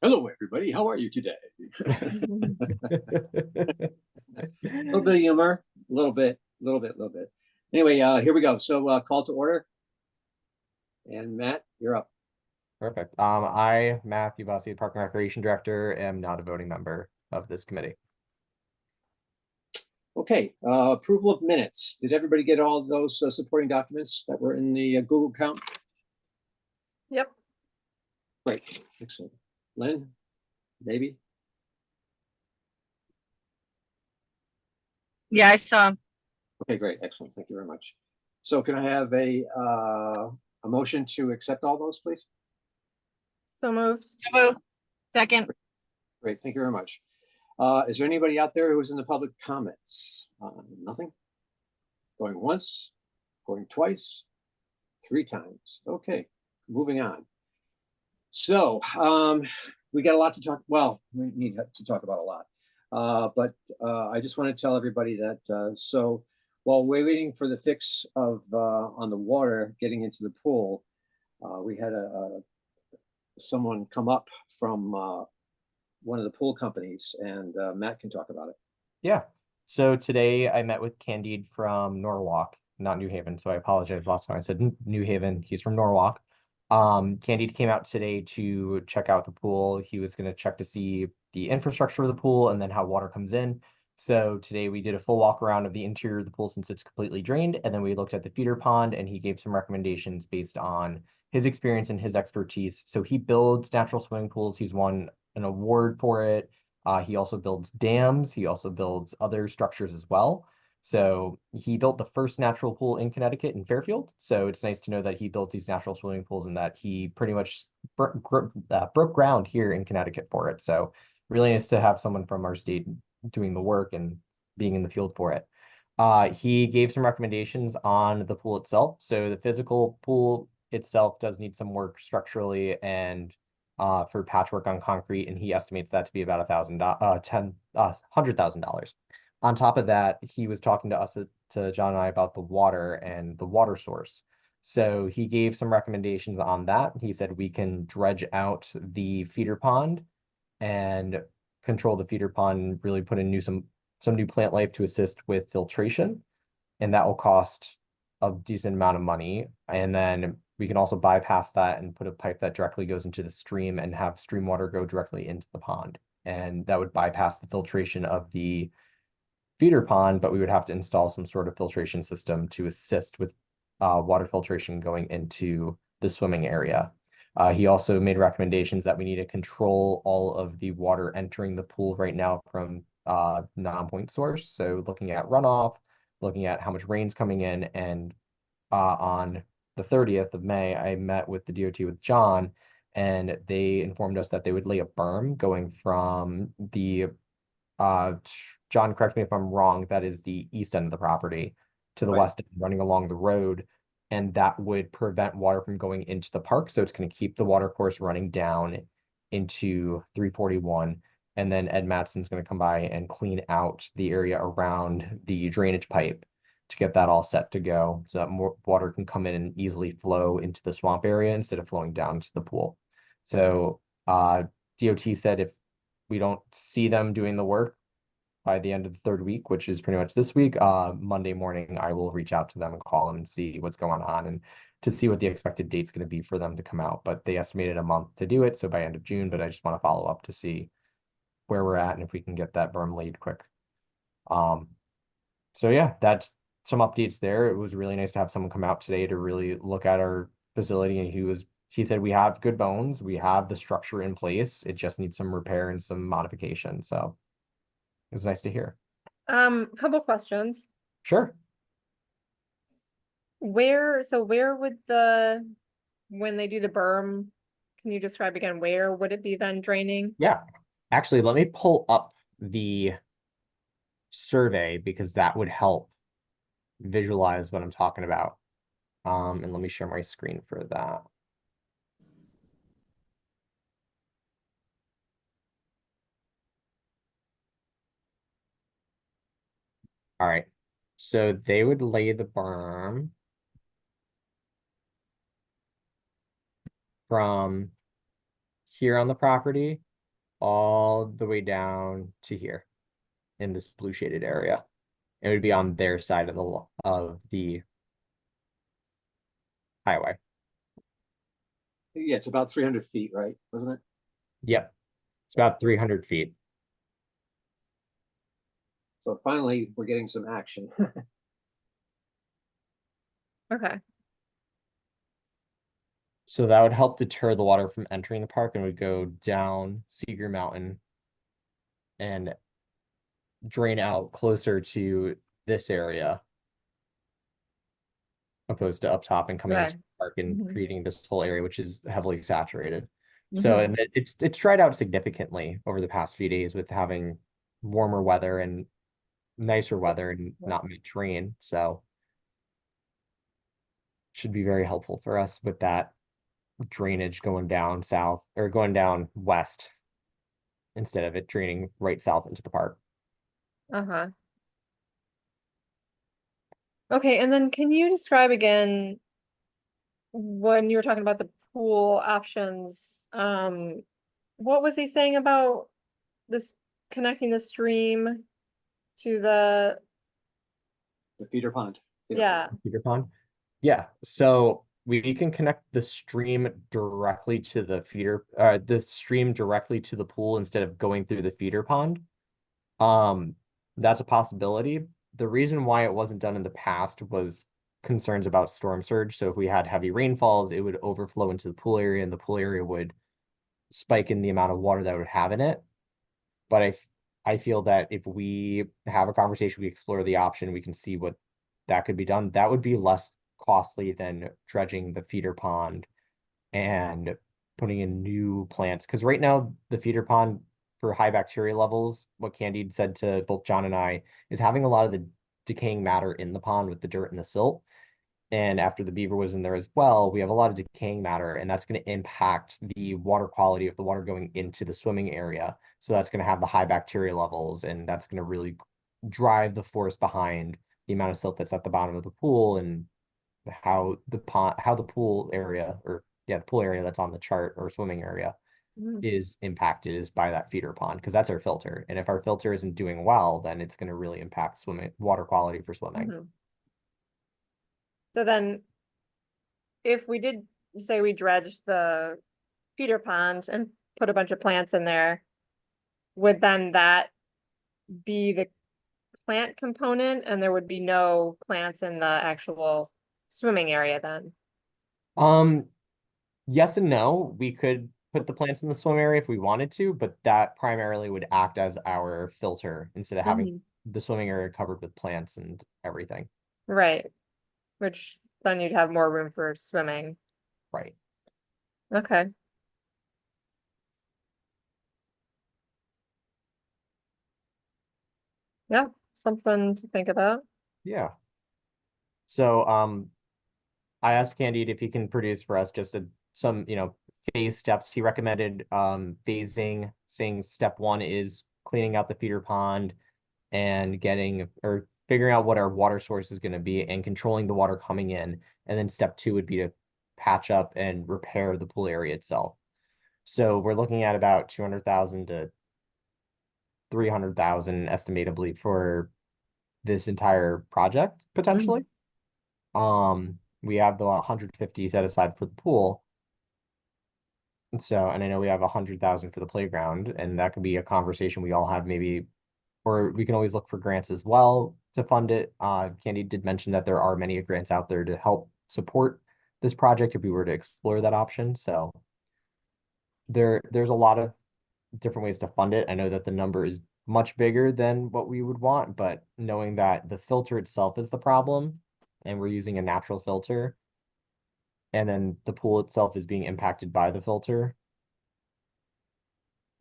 Hello, everybody. How are you today? A little bit of humor, a little bit. Anyway, here we go. So call to order. And Matt, you're up. Perfect. I, Matthew Bussey, Park and Recreation Director, am not a voting member of this committee. Okay, approval of minutes. Did everybody get all those supporting documents that were in the Google account? Yep. Great, excellent. Lynn, maybe? Yeah, I saw. Okay, great, excellent. Thank you very much. So can I have a motion to accept all those, please? So moved. So moved. Second. Great, thank you very much. Is there anybody out there who is in the public comments? Nothing? Going once, going twice, 3 times. Okay, moving on. So we got a lot to talk. Well, we need to talk about a lot. But I just want to tell everybody that so while we're waiting for the fix of on the water getting into the pool, we had someone come up from one of the pool companies, and Matt can talk about it. Yeah. So today I met with Candide from Norwalk, not New Haven. So I apologize last time I said New Haven. He's from Norwalk. Candide came out today to check out the pool. He was going to check to see the infrastructure of the pool and then how water comes in. So today we did a full walk around of the interior of the pool since it's completely drained. And then we looked at the feeder pond, and he gave some recommendations based on his experience and his expertise. So he builds natural swimming pools. He's won an award for it. He also builds dams. He also builds other structures as well. So he built the first natural pool in Connecticut in Fairfield. So it's nice to know that he built these natural swimming pools and that he pretty much broke ground here in Connecticut for it. So really nice to have someone from our state doing the work and being in the field for it. He gave some recommendations on the pool itself. So the physical pool itself does need some work structurally and for patchwork on concrete, and he estimates that to be about $100,000. On top of that, he was talking to us, to John and I, about the water and the water source. So he gave some recommendations on that. He said we can dredge out the feeder pond and control the feeder pond and really put in some new plant life to assist with filtration, and that will cost a decent amount of money. And then we can also bypass that and put a pipe that directly goes into the stream and have stream water go directly into the pond. And that would bypass the filtration of the feeder pond, but we would have to install some sort of filtration system to assist with water filtration going into the swimming area. He also made recommendations that we need to control all of the water entering the pool right now from non-point source. So looking at runoff, looking at how much rain's coming in. And on the 30th of May, I met with the DOT with John, and they informed us that they would lay a berm going from the John, correct me if I'm wrong, that is the east end of the property to the Right. west end, running along the road, and that would prevent water from going into the park. So it's going to keep the water course running down into 341. And then Ed Matson's going to come by and clean out the area around the drainage pipe to get that all set to go, so that more water can come in and easily flow into the swamp area instead of flowing down to the pool. So DOT said if we don't see them doing the work by the end of the 3rd week, which is pretty much this week, Monday morning, I will reach out to them and call them and see what's going on and to see what the expected date's going to be for them to come out. But they estimated a month to do it, so by end of June, but I just want to follow up to see where we're at and if we can get that berm laid quick. So yeah, that's some updates there. It was really nice to have someone come out today to really look at our facility, and he said we have good bones, we have the structure in place, it just needs some repair and some modification. So it was nice to hear. Couple questions. Sure. Where would when they do the berm, can you describe again, where would it be then draining? Yeah. Actually, let me pull up the survey because that would help visualize what I'm talking about. And let me share my screen for that. All right. So they would lay the berm from here on the property all the way down to here in this blue shaded area. It would be on their side of the highway. Yeah, it's about 300 feet, right? Wasn't it? Yep. It's about 300 feet. So finally, we're getting some action. Okay. So that would help deter the water from entering the park and would go down Seeger Mountain and drain out closer to this area, opposed to up top and coming into Right. the park and Mhm. creating this whole area, which is heavily saturated. So, Mhm. and it's dried out significantly over the past few days with having warmer weather and nicer weather and Yeah. not much rain. So should be very helpful for us with that drainage going down south or going down west instead of it draining right south into the park. Uh-huh. Okay, and then can you describe again when you were talking about the pool options, what was he saying about this connecting the stream to the, The feeder pond. yeah, Peter Pond. Yeah, so we can connect the stream directly to the stream directly to the pool instead of going through the feeder pond. That's a possibility. The reason why it wasn't done in the past was concerns about storm surge. So if we had heavy rainfalls, it would overflow into the pool area and the pool area would spike in the amount of water that it would have in it. But I feel that if we have a conversation, we explore the option, we can see what that could be done. That would be less costly than dredging the feeder pond and putting in new plants. Because right now, the feeder pond for high bacteria levels, what Candide said to both John and I, is having a lot of the decaying matter in the pond with the dirt and the silt. And after the beaver was in there as well, we have a lot of decaying matter, and that's going to impact the water quality of the water going into the swimming area. So that's going to have the high bacteria levels, and that's going to really drive the force behind the amount of silt that's at the bottom of the pool and how the pool area, or yeah, the pool area that's on the chart or swimming area mhm, is impacted is by that feeder pond, because that's our filter. And if our filter isn't doing well, then it's going to really impact swimming water quality for swimming. mhm. So then, if we did say we dredged the feeder pond and put a bunch of plants in there, would then that be the plant component and there would be no plants in the actual swimming area then? Um, yes and no. We could put the plants in the swim area if we wanted to, but that primarily would act as our filter instead of having Mhm. the swimming area covered with plants and everything. Right, which then you'd have more room for swimming. Right. Okay. Yeah, something to think about. Yeah. So I asked Candide if he can produce for us just some, phase steps. He recommended phasing, saying step one is cleaning out the feeder pond and getting or figuring out what our water source is going to be and controlling the water coming in. And then step two would be to patch up and repair the pool area itself. So we're looking at about 200,000 to 300,000 estimatably for this entire project potentially. We have the 150 set aside for the pool. And so, and I know we have 100,000 for the playground, and that could be a conversation we all have maybe, or we can always look for grants as well to fund it. Candy did mention that there are many grants out there to help support this project if we were to explore that option. So there's a lot of different ways to fund it. I know that the number is much bigger than what we would want, but knowing that the filter itself is the problem and we're using a natural filter, and then the pool itself is being impacted by the filter,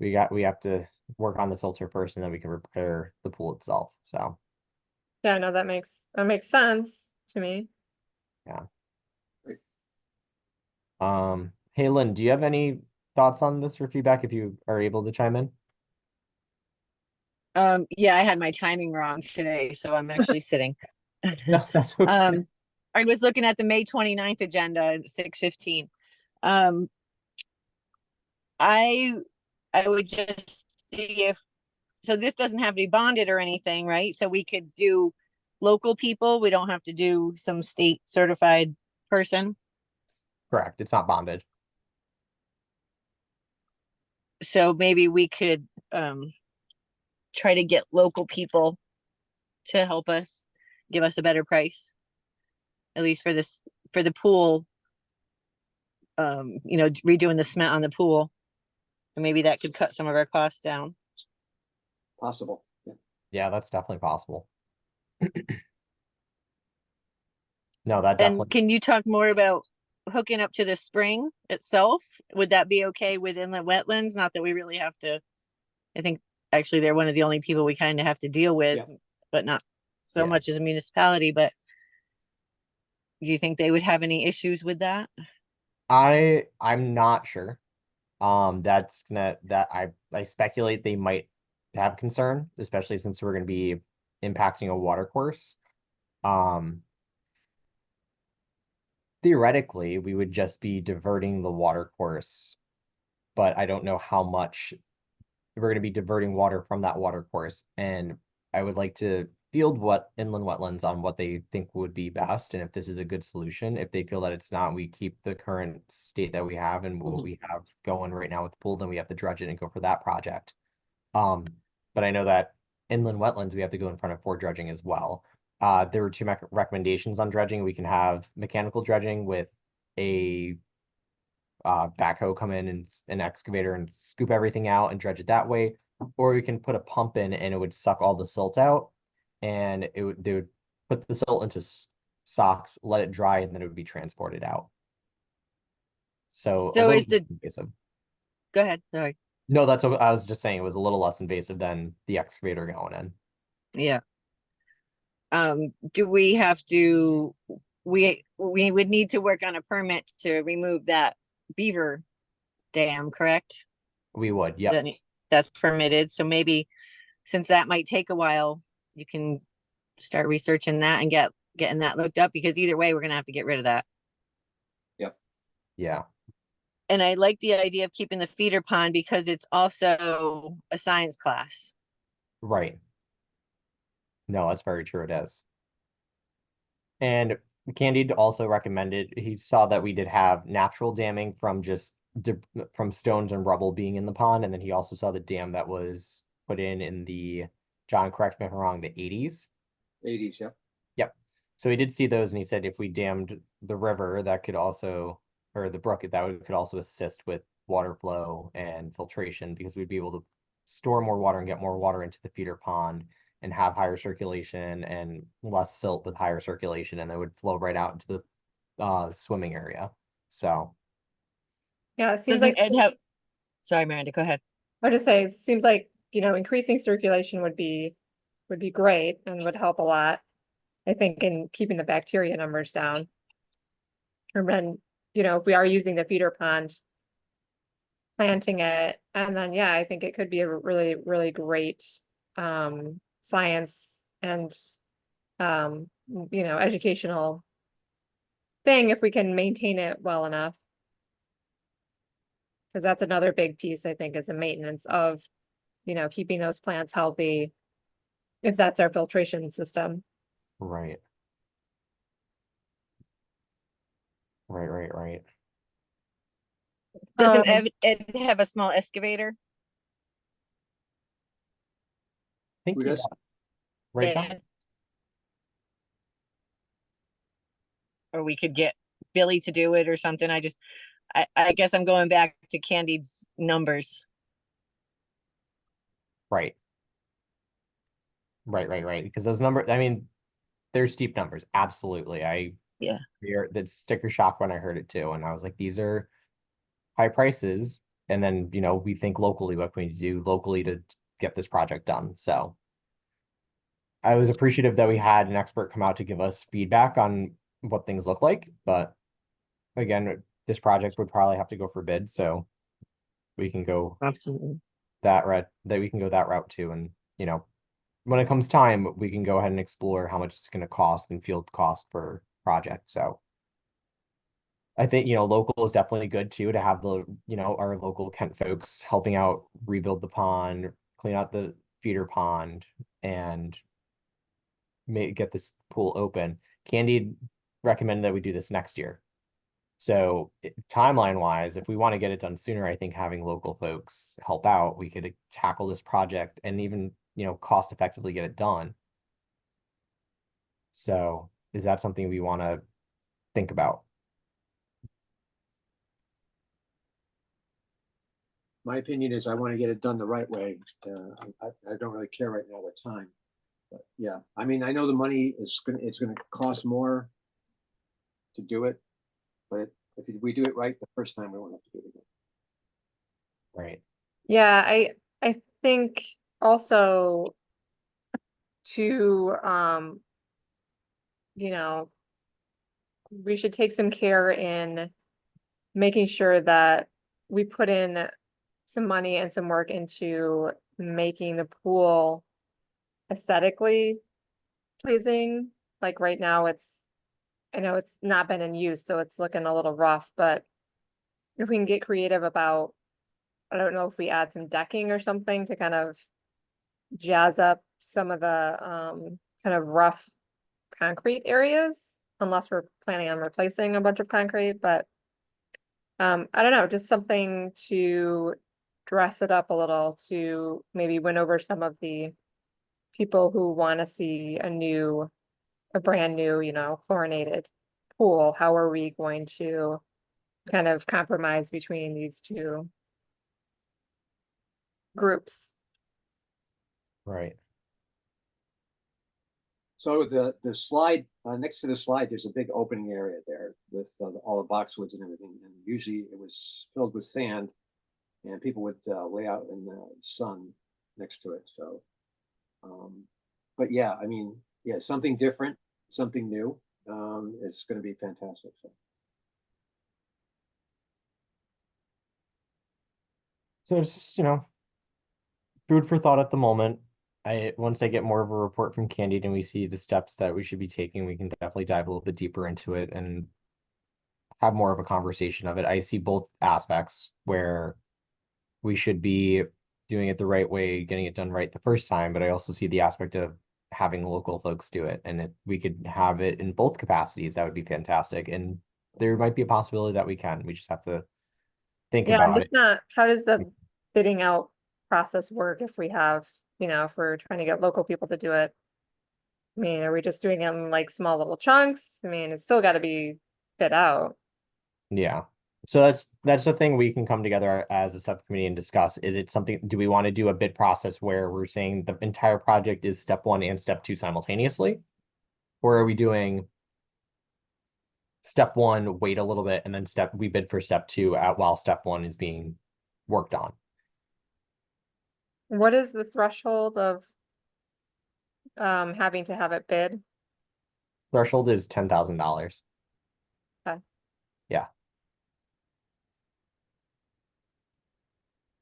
we have to work on the filter first and then we can repair the pool itself. So Yeah, no, that makes sense to me. yeah. Hey Lynn, do you have any thoughts on this or feedback if you are able to chime in? Yeah, I had my timing wrong today, so I'm actually sitting. No, that's okay. I was looking at the May 29th agenda at 6:15. Um, I I would just see if, so this doesn't have to be bonded or anything, right? So we could do local people. We don't have to do some state certified person. Correct. It's not bonded. So maybe we could try to get local people to help us, give us a better price. At least for this, for the pool, redoing the cement on the pool. And maybe that could cut some of our costs down. Possible. Yeah. Yeah, that's definitely possible. No, that And definitely, can you talk more about hooking up to the spring itself? Would that be okay with inlet wetlands? Not that we really have to. I think actually they're one of the only people we kind of have to deal with, Yeah. but not so Yeah. much as a municipality. But do you think they would have any issues with that? I'm not sure. That's gonna, that I speculate they might have concern, especially since we're gonna be impacting a water course. Theoretically, we would just be diverting the water course, but I don't know how much we're going to be diverting water from that water course. And I would like to field what inland wetlands on what they think would be best. And if this is a good solution, if they feel that it's not, we keep the current state that we have and what we have going right now with the pool, then we have to dredge it and go for that project. But I know that inland wetlands, we have to go in front of for dredging as well. There were two recommendations on dredging. We can have mechanical dredging with a backhoe come in and an excavator and scoop everything out and dredge it that way, or we can put a pump in and it would suck all the silt out, and they would put the silt into socks, let it dry, and then it would be transported out. So a So little is the, less invasive. go ahead, sorry. No, that's what I was just saying. It was a little less invasive than the excavator going in. Yeah. Do we have to, we would need to work on a permit to remove that beaver dam, correct? We would, Is yep. that- That's permitted, so maybe since that might take a while, you can start researching that and getting that looked up, because either way, we're gonna have to get rid of that. Yeah, And I like the idea of keeping the feeder pond because it's also a science class. right. No, that's very true. It is. And Candide also recommended, he saw that we did have natural damming from just from stones and rubble being in the pond, and then he also saw the dam that was put in the, John, correct me if I'm wrong, the 80s. 80s, yeah. Yep. So he did see those, and he said if we dammed the river, that could also, or the brook, could also assist with water flow and filtration, because we'd be able to store more water and get more water into the feeder pond and have higher circulation and less silt with higher circulation, and it would flow right out into the swimming area. So Yeah, it seems Doesn't like, Ed have, sorry, Miranda, go ahead. I would just say, it seems like, increasing circulation would be great and would help a lot. I think in keeping the bacteria numbers down. And then, if we are using the feeder pond, planting it, and then, yeah, I think it could be a really, really great, science and, educational thing if we can maintain it well enough. Cause that's another big piece, I think, is the maintenance of, keeping those plants healthy. If that's our filtration system. right. Right. Doesn't Um, Ed have a small excavator? I think Who he does? does. Right, John? Ed? Or we could get Billy to do it or something. I guess I'm going back to Candide's numbers. Right. Because those numbers, I mean, they're steep numbers. Absolutely. Yeah. That sticker shock when I heard it too. And I was like, these are high prices. And then, we think locally, what can we do locally to get this project done? So I was appreciative that we had an expert come out to give us feedback on what things look like. But again, this project would probably have to go for bid. So we can go Absolutely. that route too. And, when it comes time, we can go ahead and explore how much it's going to cost and field cost per project. So I think, local is definitely good too, to have our local Kent folks helping out rebuild the pond, clean out the feeder pond, and get this pool open. Candy recommended that we do this next year. So timeline wise, if we want to get it done sooner, I think having local folks help out, we could tackle this project and even, cost effectively get it done. So is that something we want to think about? My opinion is I want to get it done the right way. I don't really care right now what time. But yeah, I mean, I know the money it's gonna cost more to do it, but if we do it right the first time, we won't have to do it again. Right. Yeah, I think also to you know, we should take some care in making sure that we put in some money and some work into making the pool aesthetically pleasing. Like right now I know it's not been in use, so it's looking a little rough, but if we can get creative about, I don't know if we add some decking or something to kind of jazz up some of the kind of rough concrete areas, unless we're planning on replacing a bunch of concrete, but I don't know, just something to dress it up a little to maybe win over some of the people who want to see a brand new, chlorinated pool. How are we going to kind of compromise between these two groups? So Right. the slide next to the slide, there's a big opening area there with all the boxwoods and everything. And usually it was filled with sand, and people would lay out in the sun next to it. So, but yeah, I mean, yeah, something different, something new is going to be fantastic. So it's just, food for thought at the moment. Once I get more of a report from Candid and we see the steps that we should be taking, we can definitely dive a little bit deeper into it and have more of a conversation of it. I see both aspects where we should be doing it the right way, getting it done right the first time, but I also see the aspect of having local folks do it. And if we could have it in both capacities, that would be fantastic. And there might be a possibility that we can. We just have to think Yeah, I'm about just it. not, how does the bidding out process work if we have, if we're trying to get local people to do it? I mean, are we just doing them like small little chunks? I mean, it's still got to be bid out. Yeah. So that's the thing we can come together as a subcommittee and discuss. Is it something, do we want to do a bid process where we're saying the entire project is step 1 and step 2 simultaneously? Or are we doing step 1, wait a little bit, and then we bid for step 2 while step 1 is being worked on? What is the threshold of having to have it bid? Threshold is $10,000. Okay. Yeah.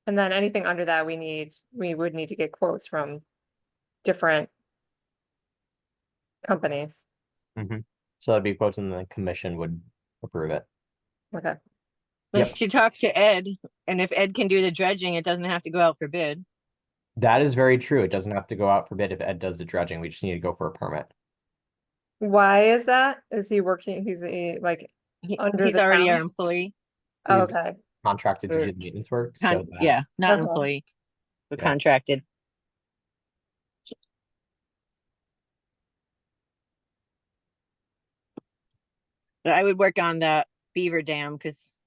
And then anything under that, we would need to get quotes from different companies. So that'd be quotes and the commission would approve it. Okay. Yep. Let's talk to Ed, and if Ed can do the dredging, it doesn't have to go out for bid. That is very true. It doesn't have to go out for bid if Ed does the dredging. We just need to go for a permit. Why is that? Is he working? He's under He's the already our town? employee. He's Okay. contracted to Or do the maintenance work. So that, Yeah, not Okay. employee, but Yeah. contracted. But I would work on that beaver dam because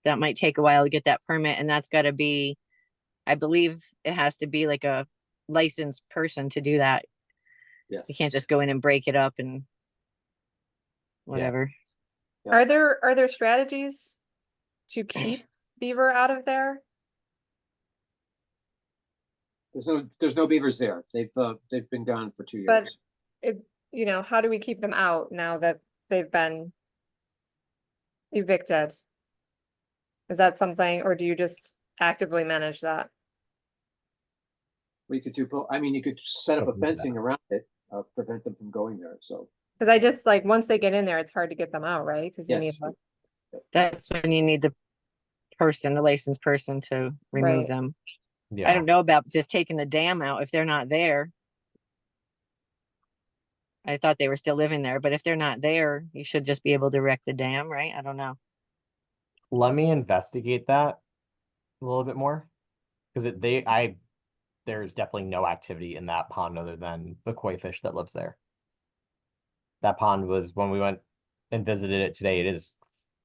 that might take a while to get that permit, and that's got to be, I believe it has to be like a licensed person to do that. Yes. You can't just go in and break it up and whatever. Are there strategies to keep beaver out of there? There's no beavers there. They've been gone for 2 But years. how do we keep them out now that they've been evicted? Is that something, or do you just actively manage that? We could do both. I mean, you could set up a Open to that. fencing around it, prevent them from going there. So Because I just once they get in there, it's hard to get them out, right? Because you need yes, That's when you need the person, the licensed person to remove Right. them. I Yeah, don't know about just taking the dam out if they're not there. I thought they were still living there, but if they're not there, you should just be able to wreck the dam, right? I don't know. let me investigate that a little bit more. Because there's definitely no activity in that pond other than the koi fish that lives there. That pond was, when we went and visited it today, it is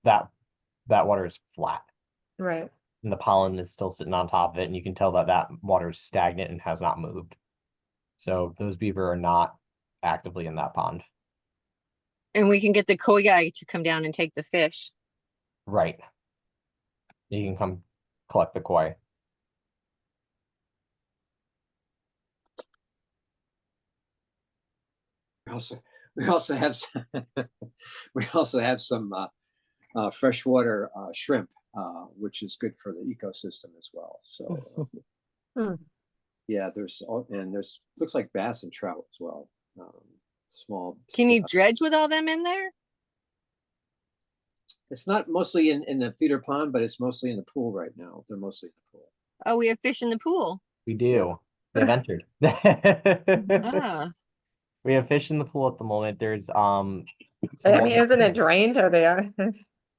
that water is flat Right. and the pollen is still sitting on top of it, and you can tell that that water is stagnant and has not moved. So those beaver are not actively in that pond. And we can get the koi guy to come down and take the fish. Right. You can come collect the koi. We also have some, we also have some freshwater shrimp, which is good for the ecosystem as well. So Hmm. yeah, there's looks like bass and trout as well. Small. Can you dredge with all them in there? It's not mostly in the feeder pond, but it's mostly in the pool right now. They're mostly in the pool. Oh, we have fish in the pool. We do. They've entered. Ah, We have fish in the pool at the moment. There's I mean, isn't it drained? Are they?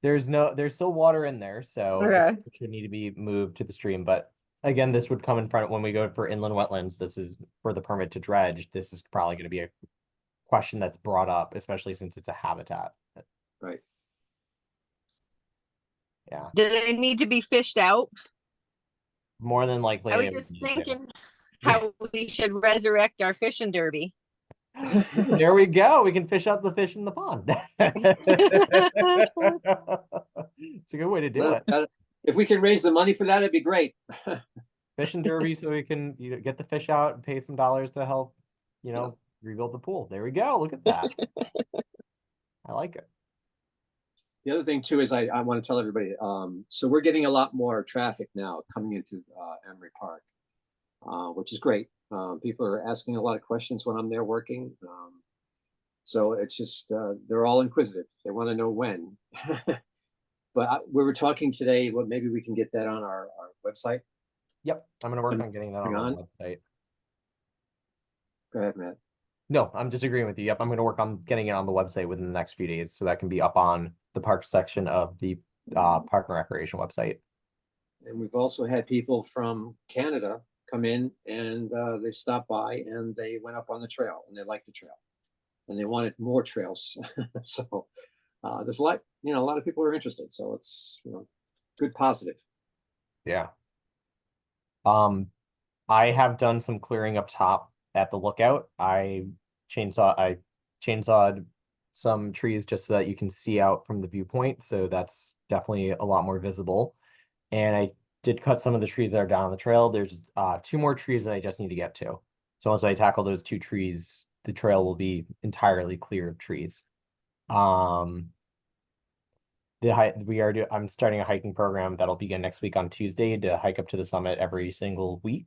there's still water in there, so Okay. it should need to be moved to the stream. But again, this would come in front when we go for inland wetlands. This is for the permit to dredge. This is probably going to be a question that's brought up, especially since it's a habitat. Right. Yeah, do they need to be fished out? more than likely. I was it would just need to. thinking how we should resurrect our fishing derby. There we go. We can fish out the fish in the pond. It's a good way to do it. If we can raise the money for that, it'd be great. Fishing derby, so we can get the fish out and pay some dollars to help, rebuild the pool. There we go. Look at that. I like it. The other thing too is I want to tell everybody, so we're getting a lot more traffic now coming into Emery Park, which is great. People are asking a lot of questions when I'm there working. So it's just, they're all inquisitive. They want to know when. But we were talking today, well, maybe we can get that on our website. Yep, I'm gonna work on getting that on the website. Go ahead, Matt. No, I'm disagreeing with you. Yep, I'm gonna work on getting it on the website within the next few days, so that can be up on the park section of the Park and Recreation website. And we've also had people from Canada come in and they stopped by and they went up on the trail and they liked the trail and they wanted more trails. So there's a lot of people are interested. So it's, good positive. Yeah. I have done some clearing up top at the lookout. I chainsawed some trees just so that you can see out from the viewpoint. So that's definitely a lot more visible. And I did cut some of the trees that are down on the trail. There's 2 more trees that I just need to get to. So once I tackle those 2 trees, the trail will be entirely clear of trees. I'm starting a hiking program that'll begin next week on Tuesday to hike up to the summit every single week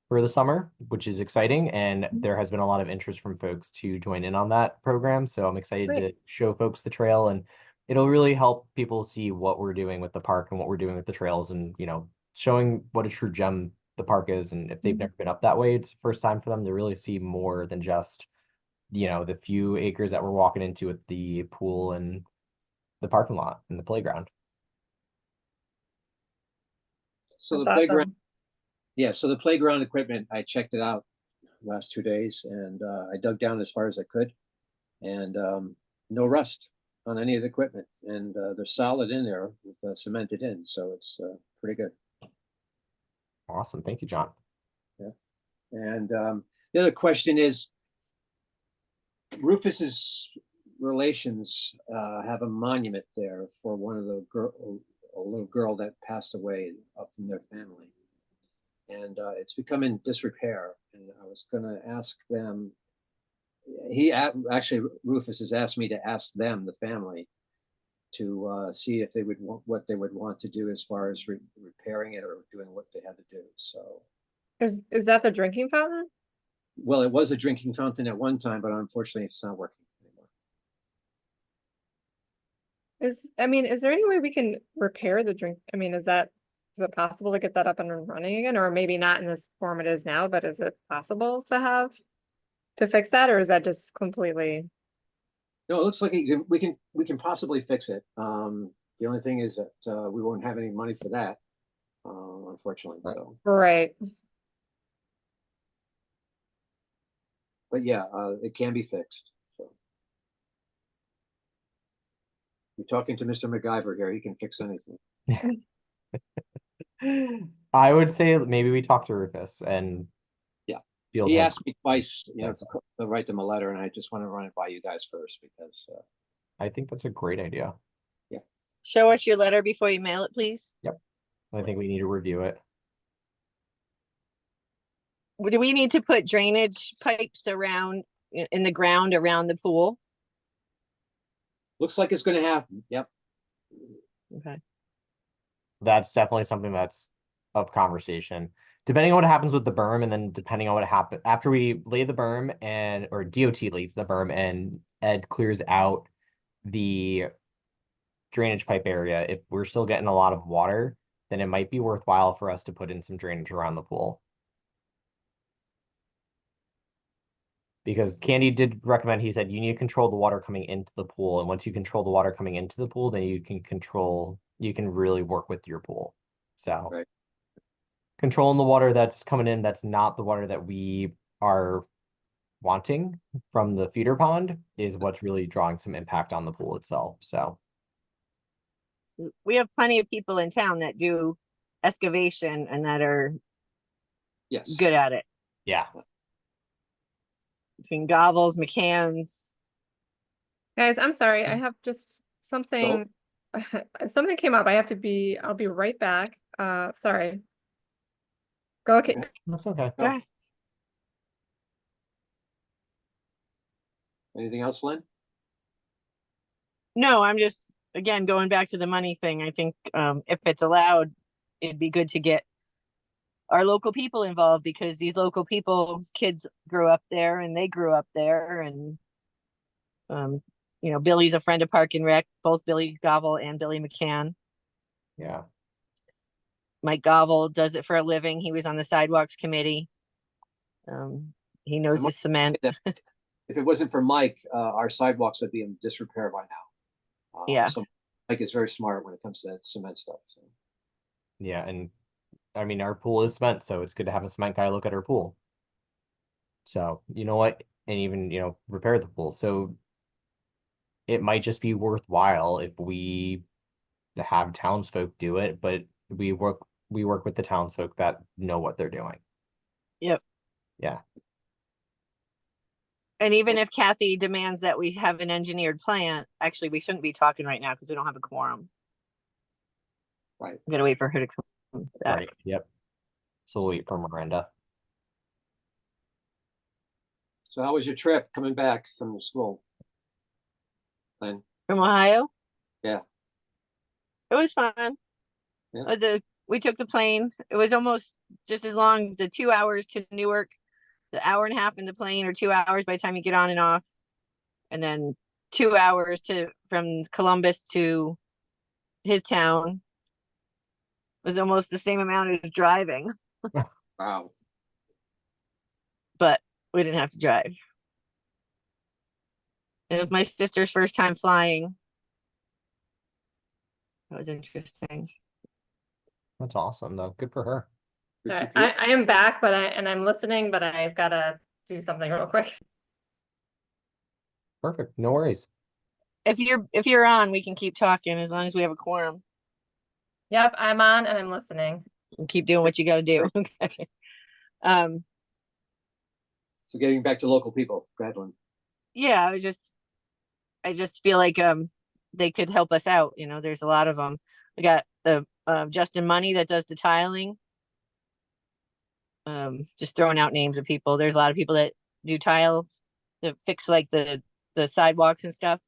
for the summer, which is exciting. And there has been a lot of interest from folks to join in on that program. So I'm excited to show folks the trail, and it'll really help people see what we're doing with the park and what we're doing with the trails, and, showing what a true gem the park is. And if they've never been up that way, it's the first time for them to really see more than just, the few acres that we're walking into with the pool and the parking lot and the playground. So That's the playground, awesome. yeah, so the playground equipment, I checked it out last 2 days and I dug down as far as I could, and no rust on any of the equipment, and they're solid in there with cemented in, so it's pretty good. Awesome. Thank you, John. Yeah. And the other question is, Rufus's relations have a monument there for one of the a little girl that passed away up from their family, and it's become in disrepair. And I was going to ask them. Actually, Rufus has asked me to ask them, the family, to see if they would what they would want to do as far as repairing it or doing what they had to do. So, Is that the drinking fountain? well, it was a drinking fountain at one time, but unfortunately, it's not working anymore. I mean, is there any way we can repair the drink? I mean, is it possible to get that up and running again? Or maybe not in this form it is now, but is it possible to fix that, or is that just completely? No, it looks like we can possibly fix it. The only thing is that we won't have any money for that, unfortunately. So, Right. but yeah, it can be fixed. So, you're talking to Mr. MacGyver here. He can fix anything. I would say maybe we talk to Rufus and Yeah. field He him. asked me twice, Yes. to write them a letter, and I just want to run it by you guys first because, I think that's a great idea. Show us your letter before you mail it, please. I think we need to review it. Do we need to put drainage pipes around in the ground around the pool? looks like it's going to happen. Yep. Okay. That's definitely something that's of conversation. Depending on what happens with the berm, and then depending on what happens after we lay the berm or DOT lays the berm and Ed clears out the drainage pipe area, if we're still getting a lot of water, then it might be worthwhile for us to put in some drainage around the pool. Because Candy did recommend, he said, you need to control the water coming into the pool. And once you control the water coming into the pool, then you can really work with your pool. So Right. controlling the water that's coming in, that's not the water that we are wanting from the feeder pond, is what's really drawing some impact on the pool itself. So We have plenty of people in town that do excavation and that are Yes. good at it. yeah. Between Gobbles, McCann's. Guys, I'm sorry, I have just something, something came up. I'll be right back. Sorry. Go, okay. That's okay. No. Yeah. Anything else, Lynn? No, I'm just, again, going back to the money thing. I think if it's allowed, it'd be good to get our local people involved, because these local people's kids grew up there and they grew up there. And, Billy's a friend of Park and Rec, both Billy Gobble and Billy McCann. Yeah. Mike Gobble does it for a living. He was on the sidewalks committee. He knows the cement. If it wasn't for Mike, our sidewalks would be in disrepair by now. Yeah. So Mike is very smart when it comes to that cement stuff. So. Yeah, and I mean, our pool is cement, so it's good to have a cement guy look at our pool. So, you know what? And even, repair the pool. So it might just be worthwhile if we have townsfolk do it, but we work with the townsfolk that know what they're doing. Yep. Yeah. And even if Kathy demands that we have an engineered plan, actually, we shouldn't be talking right now because we don't have a quorum. Right. I'm gonna wait for her to come back. Right. Yep. So we'll wait for Miranda. So how was your trip coming back from school, Lynn? From Ohio? Yeah. It was fun. Yeah. We took the plane. It was almost just as long, the 2 hours to Newark, the hour and a half in the plane, or 2 hours by the time you get on and off. And then 2 hours from Columbus to his town. It was almost the same amount as driving. Wow. But we didn't have to drive. It was my sister's first time flying. That was interesting. That's awesome, though. Good for her. Good Alright, support. I am back, I'm listening, but I've gotta do something real quick. Perfect. No worries. If you're on, we can keep talking as long as we have a quorum. Yep, I'm on and I'm listening. And keep doing what you gotta do. Okay. So getting back to local people, go ahead, Lynn. Yeah, I just feel like they could help us out. There's a lot of them. We got the Justin Money that does the tiling. Just throwing out names of people. There's a lot of people that do tiles that fix like the sidewalks and stuff,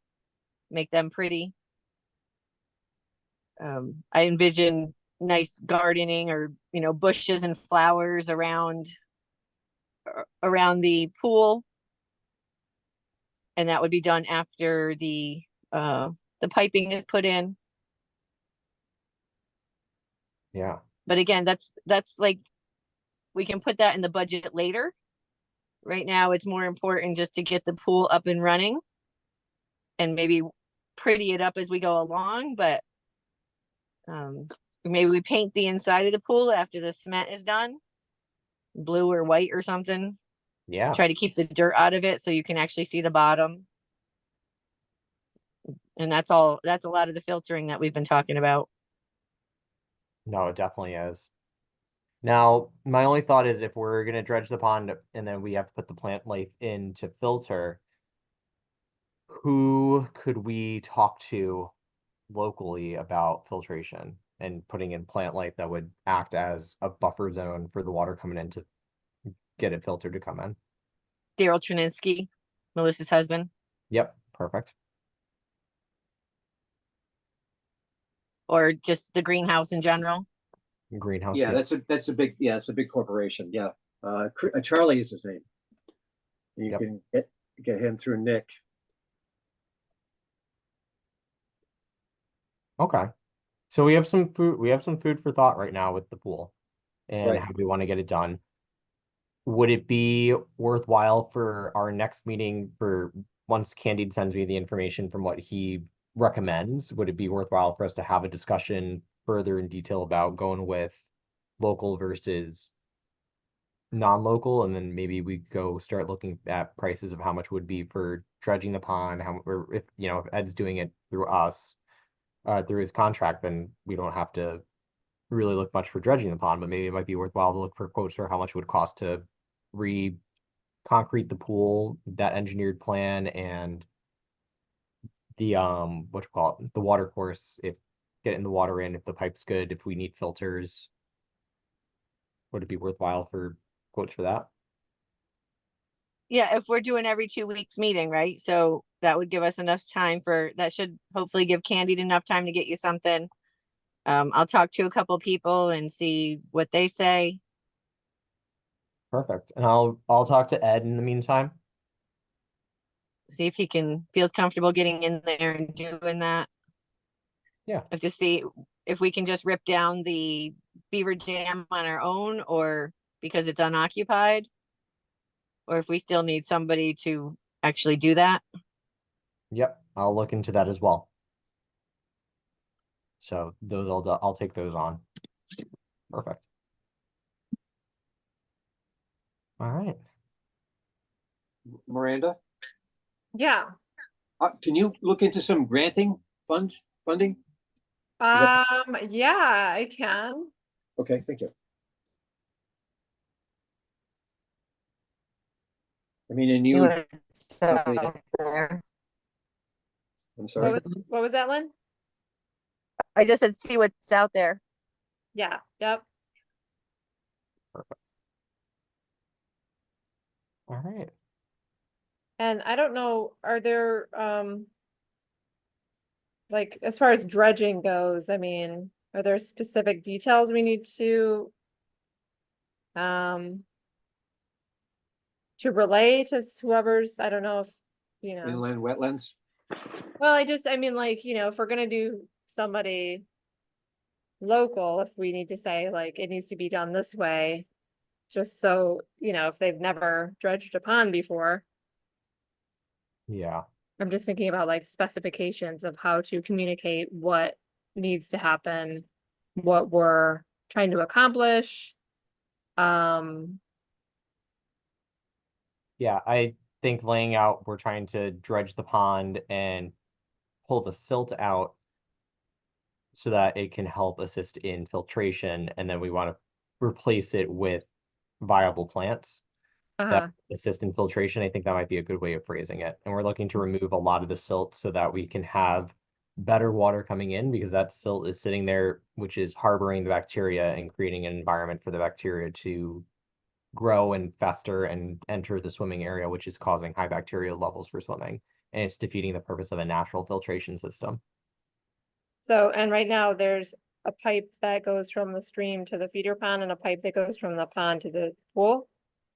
make them pretty. I envision nice gardening or bushes and flowers around the pool, and that would be done after the the piping is put in. Yeah, But again, that's like, we can put that in the budget later. Right now, it's more important just to get the pool up and running and maybe pretty it up as we go along, but maybe we paint the inside of the pool after the cement is done, blue or white or something. yeah, Try to keep the dirt out of it so you can actually see the bottom. And that's all, that's a lot of the filtering that we've been talking about. no, it definitely is. Now, my only thought is if we're gonna dredge the pond and then we have to put the plant life in to filter, who could we talk to locally about filtration and putting in plant life that would act as a buffer zone for the water coming in to get it filtered to come in? Daryl Trininsky, Melissa's husband, Yep, perfect. or just the greenhouse in general. Greenhouse. Yeah, that's a big corporation. Yeah. Charlie is his name. You Yep. can get him through Nick. Okay. So we have some food for thought right now with the pool and Right. how we want to get it done. Would it be worthwhile for our next meeting, for once Candide sends me the information from what he recommends, would it be worthwhile for us to have a discussion further in detail about going with local versus non-local, and then maybe we go start looking at prices of how much would be for dredging the pond, or if if Ed's doing it through us, through his contract, then we don't have to really look much for dredging the pond, but maybe it might be worthwhile to look for quotes for how much it would cost to re-concrete the pool, that engineered plan, and the what you call it, the water course, if getting the water in, if the pipe's good, if we need filters. Would it be worthwhile for quotes for that? Yeah, if we're doing every 2 weeks meeting, right? So that would give us enough time that should hopefully give Candide enough time to get you something. I'll talk to a couple people and see what they say. Perfect. And I'll talk to Ed in the meantime. See if he feels comfortable getting in there and doing that. Yeah. Have to see if we can just rip down the beaver dam on our own, or because it's unoccupied, or if we still need somebody to actually do that. Yep, I'll look into that as well. So those I'll take those on. Perfect. All right. Miranda, Yeah. can you look into some funding? Yeah, I can. Okay, thank you. I mean, and You you, wanna stop okay, there? I'm sorry. What was that, Lynn? I just said, see what's out there. Yeah, yep. Perfect. All right. And I don't know, are there, like, as far as dredging goes, I mean, are there specific details we need to relay to whoever's, I don't know if, Inland wetlands. well, I mean, like, if we're gonna do somebody local, if we need to say, like, it needs to be done this way, just so, if they've never dredged a pond before. Yeah. I'm just thinking about like specifications of how to communicate what needs to happen, what we're trying to accomplish. Yeah, I think laying out, we're trying to dredge the pond and pull the silt out so that it can help assist in filtration, and then we want to replace it with viable plants that uh, assist in filtration. I think that might be a good way of phrasing it. And we're looking to remove a lot of the silt so that we can have better water coming in, because that silt is sitting there, which is harboring the bacteria and creating an environment for the bacteria to grow and fester and enter the swimming area, which is causing high bacterial levels for swimming. And it's defeating the purpose of a natural filtration system. so, and right now there's a pipe that goes from the stream to the feeder pond and a pipe that goes from the pond to the pool.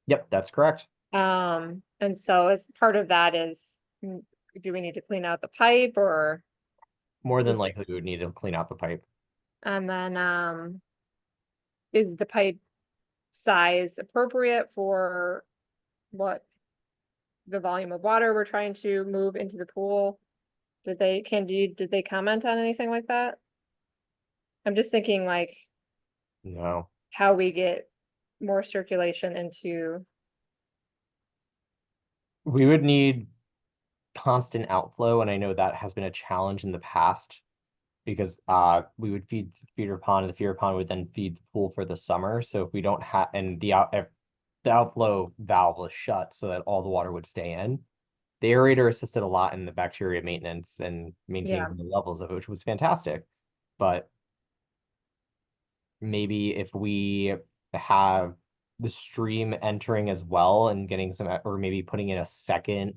Yep, that's correct. And so as part of that is, do we need to clean out the pipe or? More than likely, we would need to clean out the pipe. And then, is the pipe size appropriate for what the volume of water we're trying to move into the pool? Did they comment on anything like that? I'm just thinking like No. how we get more circulation into, We would need constant outflow, and I know that has been a challenge in the past because we would feed the feeder pond, and the feeder pond would then feed the pool for the summer. So if we don't have, and the outflow valve was shut so that all the water would stay in. The aerator assisted a lot in the bacteria maintenance and maintaining the levels of it, which was fantastic. But maybe if we have the stream entering as well and getting some, or maybe putting in a second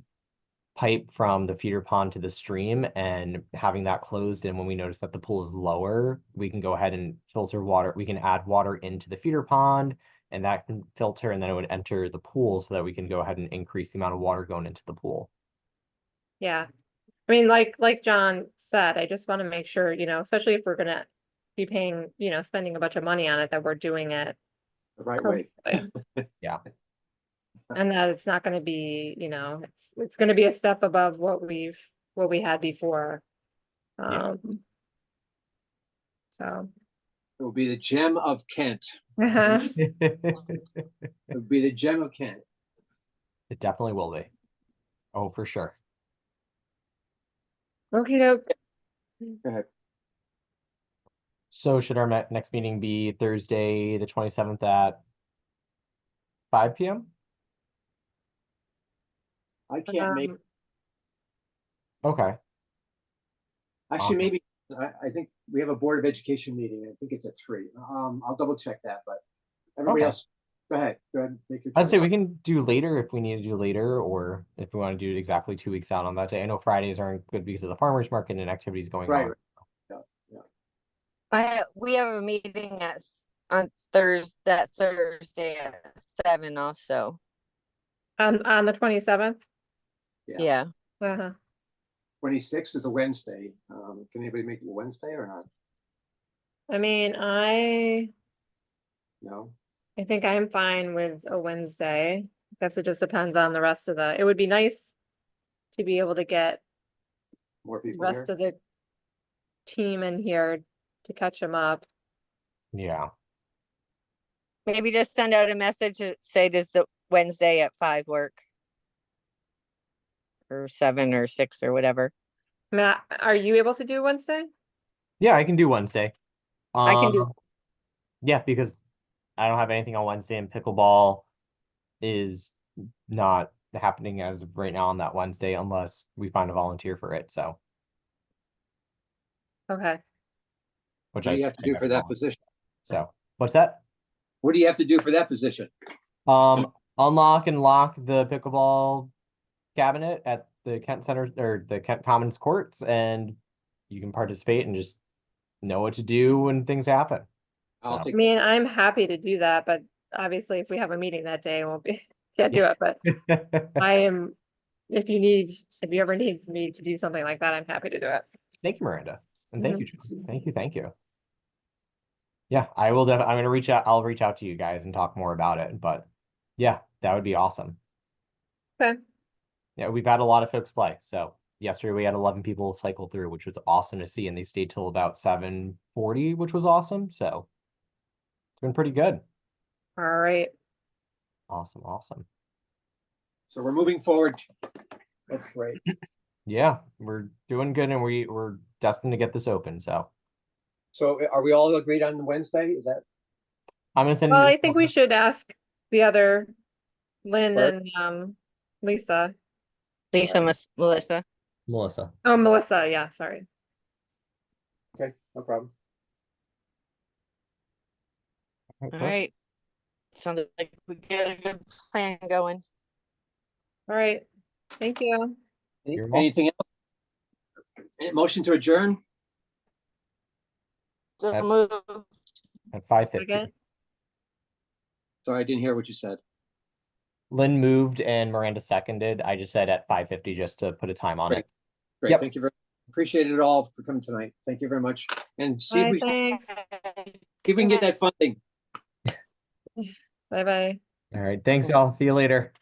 pipe from the feeder pond to the stream and having that closed, and when we notice that the pool is lower, we can go ahead and filter water. We can add water into the feeder pond, and that can filter, and then it would enter the pool so that we can go ahead and increase the amount of water going into the pool. yeah. I mean, like John said, I just want to make sure, especially if we're gonna be paying, spending a bunch of money on it, that we're doing it The right way. correctly. Yeah. And that it's not gonna be, it's gonna be a step above what we had before. Yeah. So. It will be the gem of Kent. It It will be the gem of Kent. definitely will be. Oh, for sure. Okay, doke. Go ahead. So should our next meeting be Thursday, the 27th at 5 p.m.? I can't make, Okay. actually, awesome. maybe, I think we have a Board of Education meeting. I think it's at 3. I'll double check that, but everybody Okay. else, go ahead, make your I'd say choice. we can do later if we need to do later, or if we want to do it exactly 2 weeks out on that day. I know Fridays aren't good because of the farmers market and activities going Right, on. We have a meeting on Thursday at 7 also. On the 27th. Yeah. Uh-huh. 26th is a Wednesday. Can anybody make it a Wednesday or not? I mean, No? I think I'm fine with a Wednesday. Guess it just depends on the rest of it would be nice to be able to get More the people here? rest of the team in here to catch them up. Yeah. Maybe just send out a message that say, does the Wednesday at 5 work? Or 7 or 6 or whatever. Matt, are you able to do Wednesday? Yeah, I can do Wednesday. I can do. Yeah, because I don't have anything on Wednesday, and pickleball is not happening as of right now on that Wednesday unless we find a volunteer for it. So, Okay. which What do you have to do for that position? So, what's that? What do you have to do for that position? Unlock and lock the pickleball cabinet at the Kent Center or the Kent Commons courts, and you can participate and just know what to do when things happen. I'll So. take I mean, I'm happy to do that, but obviously if we have a meeting that day, I won't be, can't do it, but I am, if you ever need me to do something like that, I'm happy to do it. Thank you, Miranda. And thank you, Justin. Thank you. Yeah, I will I'm gonna reach out. I'll reach out to you guys and talk more about it. But yeah, that would be awesome. Okay. Yeah, we've had a lot of folks play. So yesterday we had 11 people cycle through, which was awesome to see, and they stayed till about 7:40, which was awesome. So it's been pretty good. All right. Awesome. So we're moving forward. That's great. Yeah, we're doing good, and we're destined to get this open. So are we all agreed on Wednesday? Is that I'm gonna send. Well, I think we should ask the other Lynn Clerk? and Lisa. Melissa. Melissa. Oh, Melissa, yeah, sorry. okay? No problem. All right. Sounded like we got a good plan going. All right. Thank you. You're welcome. Anything else? Motion to adjourn? So Yep. move. At 5:50. Second. Sorry, I didn't hear what you said. Lynn moved and Miranda seconded. I just said at 5:50 just to put a time on Great. it. Great, Yep. thank you very Appreciate it all for coming tonight. Thank you very much. And see if Bye, we, thanks. see if we can get that funding. Bye-bye. All right, thanks y'all. See you later.